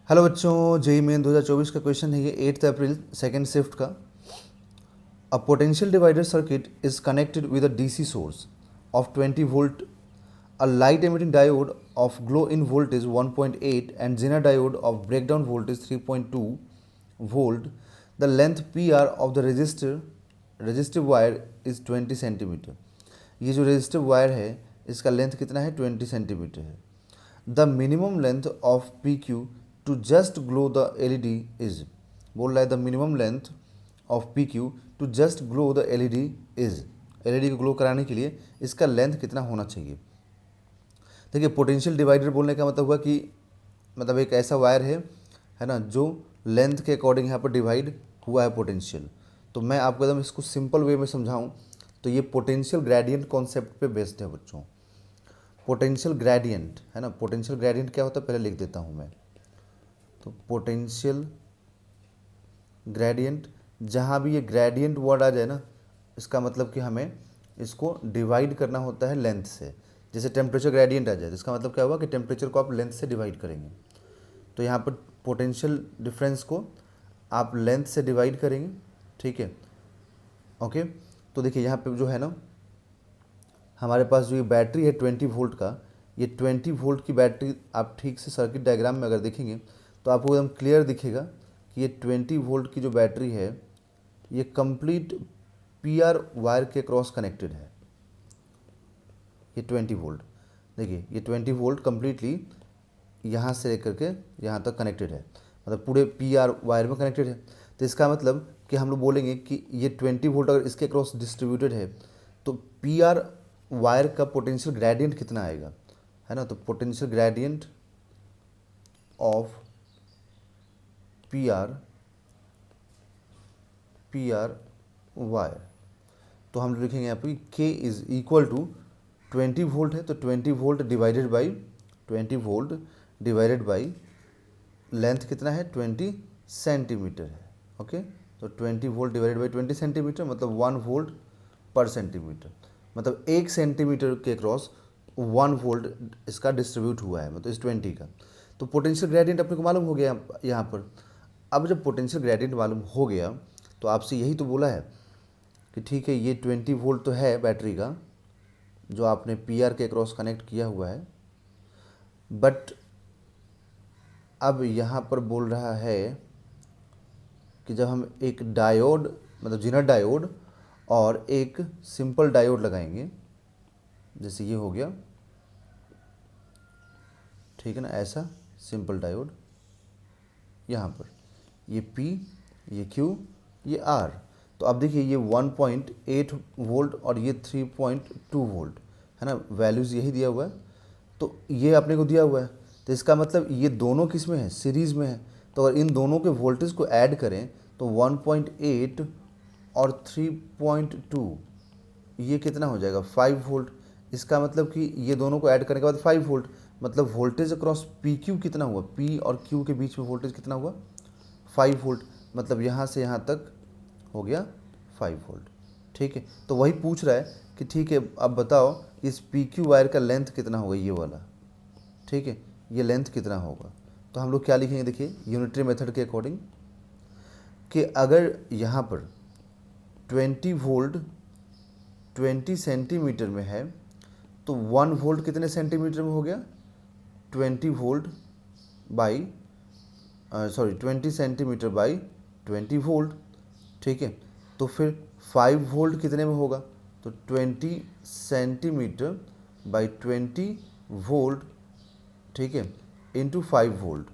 Hello बच्चों, JEE main 2024 का question है ये 8 अप्रैल सेकेंड शिफ्ट का। A potential divider circuit is connected with a DC source of 20 volt, a light emitting diode of glow in voltage 1.8 and zener diode of breakdown voltage 3.2 volt. The length PR of the resistive wire is 20 centimetre. ये जो resistive wire है इसका length कितना है? 20 centimetre है। The minimum length of P Q to just glow the LED is, बोल रहा है the minimum length of P Q to just glow the LED is, LED को ग्लो कराने के लिए इसका लेंथ कितना होना चाहिए। देखिए, पोटेंशियल डिवाइडर बोलने का मतलब हुआ कि मतलब एक ऐसा वायर है ना, जो लेंथ के अकॉर्डिंग यहाँ पर डिवाइड हुआ है पोटेंशियल। तो मैं आपको एकदम इसको सिंपल वे में समझाऊं तो ये पोटेंशियल ग्रेडियंट कॉन्सेप्ट पे बेस्ड है बच्चों। पोटेंशियल ग्रेडियंट है ना, पोटेंशियल ग्रेडियंट क्या होता है पहले लिख देता हूँ मैं। तो पोटेंशियल ग्रेडियंट, जहाँ भी ये ग्रेडियंट वर्ड आ जाए ना, इसका मतलब कि हमें इसको डिवाइड करना होता है लेंथ से। जैसे टेम्परेचर ग्रेडियंट आ जाए तो इसका मतलब क्या हुआ कि टेम्परेचर को आप लेंथ से डिवाइड करेंगे। तो यहाँ पर पोटेंशियल डिफरेंस को आप लेंथ से डिवाइड करेंगे, ठीक है, ओके। तो देखिए यहाँ पे जो है ना, हमारे पास जो ये बैटरी है 20 वोल्ट का, ये 20 वोल्ट की बैटरी आप ठीक से सर्किट डायग्राम में अगर देखेंगे तो आपको एकदम क्लियर दिखेगा कि ये 20 वोल्ट की जो बैटरी है ये कंप्लीट पीआर वायर के क्रॉस कनेक्टेड है। ये 20 वोल्ट, देखिए ये 20 वोल्ट कम्प्लीटली यहाँ से लेकर के यहाँ तक कनेक्टेड है, मतलब पूरे पीआर वायर में कनेक्टेड है। तो इसका मतलब कि हम लोग बोलेंगे कि ये 20 वोल्ट अगर इसके क्रॉस डिस्ट्रीब्यूटेड है तो पीआर वायर का पोटेंशियल ग्रेडियंट कितना आएगा, है ना। तो potential gradient of PR wire, तो हम लिखेंगे यहाँ पे के इज इक्वल टू 20 वोल्ट है तो 20 volt divided by 20 volt divided by length कितना है 20 सेंटीमीटर है, ओके। तो 20 वोल्ट डिवाइडेड बाई 20 सेंटीमीटर मतलब 1 वोल्ट पर सेंटीमीटर, मतलब 1 सेंटीमीटर के क्रॉस 1 वोल्ट इसका डिस्ट्रीब्यूट हुआ है, मतलब इस 20 का। तो पोटेंशियल ग्रेडियंट अपने को मालूम हो गया यहाँ पर। अब जब पोटेंशियल ग्रेडियंट मालूम हो गया तो आपसे यही तो बोला है कि ठीक है ये 20 वोल्ट तो है बैटरी का जो आपने पीआर के क्रॉस कनेक्ट किया हुआ है, बट अब यहाँ पर बोल रहा है कि जब हम एक डायोड मतलब जिनर डायोड और एक सिंपल डायोड लगाएंगे, जैसे ये हो गया, ठीक है ना, ऐसा सिंपल डायोड, यहाँ पर ये P, ये Q, ये R। तो अब देखिए ये 1.8 वोल्ट और ये 3.2 वोल्ट है ना, वैल्यूज़ यही दिया हुआ है। तो ये अपने को दिया हुआ है, तो इसका मतलब ये दोनों किस में है? सीरीज़ में है। तो अगर इन दोनों के वोल्टेज को ऐड करें तो 1.8 और 3.2 ये कितना हो जाएगा? 5 वोल्ट। इसका मतलब कि ये दोनों को ऐड करने के बाद 5 वोल्ट, मतलब वोल्टेज अक्रॉस पी क्यू कितना हुआ? पी और क्यू के बीच में वोल्टेज कितना हुआ? 5 वोल्ट, मतलब यहाँ से यहाँ तक हो गया 5 वोल्ट, ठीक है। तो वही पूछ रहा है कि ठीक है अब बताओ इस पी क्यू वायर का लेंथ कितना होगा, ये वाला, ठीक है, ये लेंथ कितना होगा। तो हम लोग क्या लिखेंगे, देखिए यूनिटरी मेथड के अकॉर्डिंग, कि अगर यहाँ पर 20 वोल्ट 20 सेंटीमीटर में है तो 1 वोल्ट कितने सेंटीमीटर में हो गया? 20 volt by 20 centimetre by 20 volt, ठीक है। तो फिर 5 वोल्ट कितने में होगा? तो 20 सेंटीमीटर बाई 20 वोल्ट, ठीक है, इंटू 5 वोल्ट।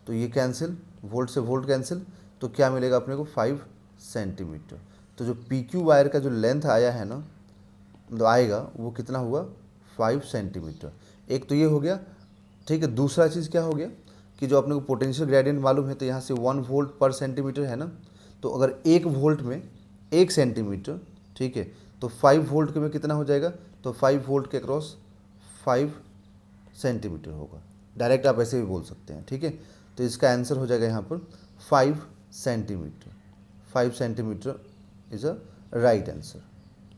तो ये कैंसिल, वोल्ट से वोल्ट कैंसिल, तो क्या मिलेगा अपने को? 5 सेंटीमीटर। तो जो पी क्यू वायर का जो लेंथ आया है ना, मतलब आएगा, वो कितना हुआ? 5 सेंटीमीटर। एक तो ये हो गया, ठीक है। दूसरा चीज़ क्या हो गया कि जो अपने को पोटेंशियल ग्रेडियंट मालूम है, तो यहाँ से 1 वोल्ट पर सेंटीमीटर है ना, तो अगर 1 वोल्ट में 1 सेंटीमीटर, ठीक है, तो 5 वोल्ट के में कितना हो जाएगा? तो 5 वोल्ट के क्रॉस 5 सेंटीमीटर होगा। डायरेक्ट आप ऐसे भी बोल सकते हैं, ठीक है। तो इसका आंसर हो जाएगा यहाँ पर 5 centimetre. 5 centimetre is a right answer.